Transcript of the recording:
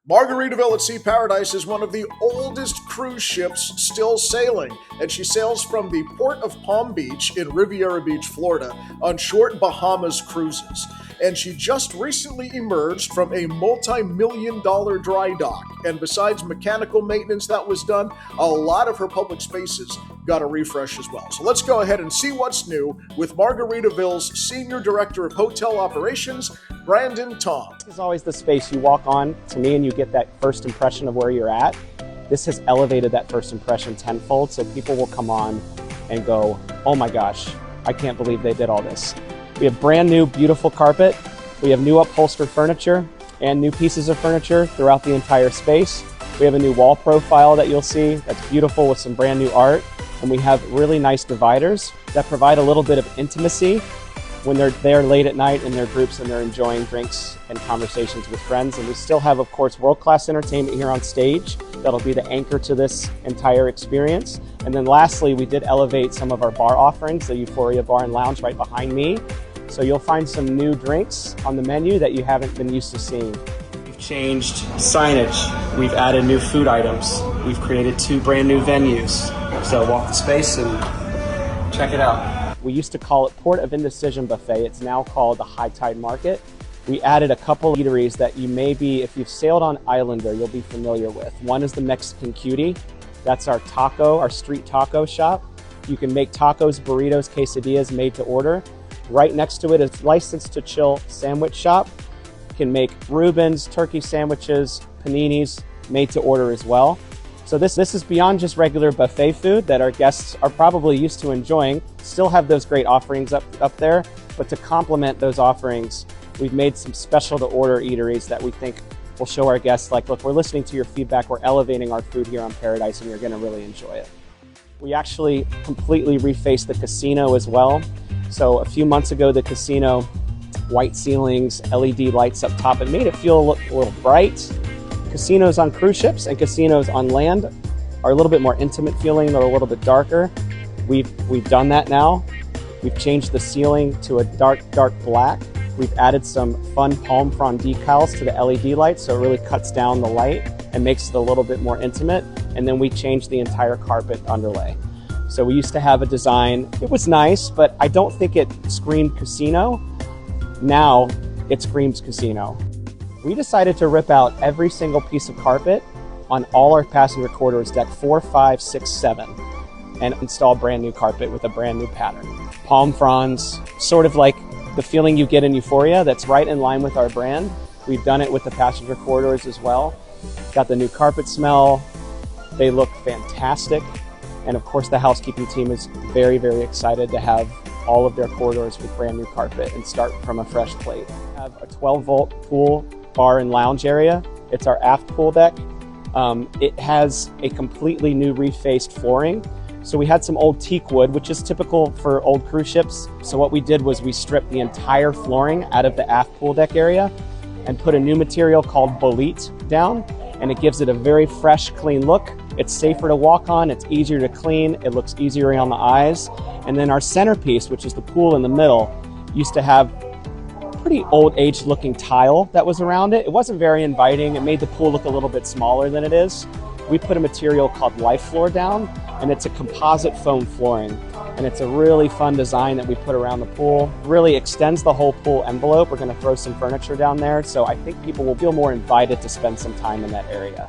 Margaritaville at Sea Paradise is one of the oldest cruise ships still sailing, and she sails from the port of Palm Beach in Riviera Beach, Florida, on short Bahamas cruises. And she just recently emerged from a multi-million-dollar dry dock. And besides mechanical maintenance that was done, a lot of her public spaces got a refresh as well. So let's go ahead and see what's new with Margaritaville's Senior Director of Hotel Operations, Brandon Thom. This is always the space you walk on, to me, and you get that first impression of where you're at. This has elevated that first impression tenfold, so people will come on and go, oh my gosh, I can't believe they did all this. We have brand new, beautiful carpet. We have new upholstered furniture and new pieces of furniture throughout the entire space. We have a new wall profile that you'll see that's beautiful with some brand new art. And we have really nice dividers that provide a little bit of intimacy when they're there late at night in their groups and they're enjoying drinks and conversations with friends. And we still have, of course, world-class entertainment here on stage. That'll be the anchor to this entire experience. And then lastly, we did elevate some of our bar offerings, the Euphoria Bar and Lounge right behind me. So you'll find some new drinks on the menu that you haven't been used to seeing. We've changed signage. We've added new food items. We've created 2 brand new venues. So walk the space and check it out. We used to call it Port of Indecision Buffet. It's now called the High Tide Market. We added a couple eateries that you may be, if you've sailed on Islander, you'll be familiar with. One is the Mexican Cutie. That's our taco, our street taco shop. You can make tacos, burritos, quesadillas made to order. Right next to it is Licensed to Chill sandwich shop. You can make Reubens, turkey sandwiches, paninis made to order as well. So this is beyond just regular buffet food that our guests are probably used to enjoying. Still have those great offerings up there, but to complement those offerings, we've made some special to order eateries that we think will show our guests, like, look, we're listening to your feedback, we're elevating our food here on Paradise and you're gonna really enjoy it. We actually completely refaced the casino as well. So a few months ago, the casino, white ceilings, LED lights up top, it made it feel a little bright. Casinos on cruise ships and casinos on land are a little bit more intimate feeling. They're a little bit darker. We've done that now. We've changed the ceiling to a dark black. We've added some fun palm frond decals to the LED lights, so it really cuts down the light and makes it a little bit more intimate. And then we changed the entire carpet underlay. So we used to have a design, it was nice, but I don't think it screamed casino. Now it screams casino. We decided to rip out every single piece of carpet on all our passenger corridors, deck 4, 5, 6, 7, and install brand new carpet with a brand new pattern. Palm fronds, sort of like the feeling you get in Euphoria, that's right in line with our brand. We've done it with the passenger corridors as well. Got the new carpet smell. They look fantastic. And of course, the housekeeping team is very, very excited to have all of their corridors with brand new carpet and start from a fresh plate. We have a 12-volt pool, bar, and lounge area. It's our aft pool deck. It has a completely new refaced flooring. So we had some old teak wood, which is typical for old cruise ships. So what we did was we stripped the entire flooring out of the aft pool deck area and put a new material called bolete down, and it gives it a very fresh, clean look. It's safer to walk on, it's easier to clean, it looks easier on the eyes. And then our centerpiece, which is the pool in the middle, used to have pretty old age looking tile that was around it. It wasn't very inviting. It made the pool look a little bit smaller than it is. We put a material called Life Floor down, and it's a composite foam flooring. And it's a really fun design that we put around the pool. Really extends the whole pool envelope. We're gonna throw some furniture down there, so I think people will feel more invited to spend some time in that area.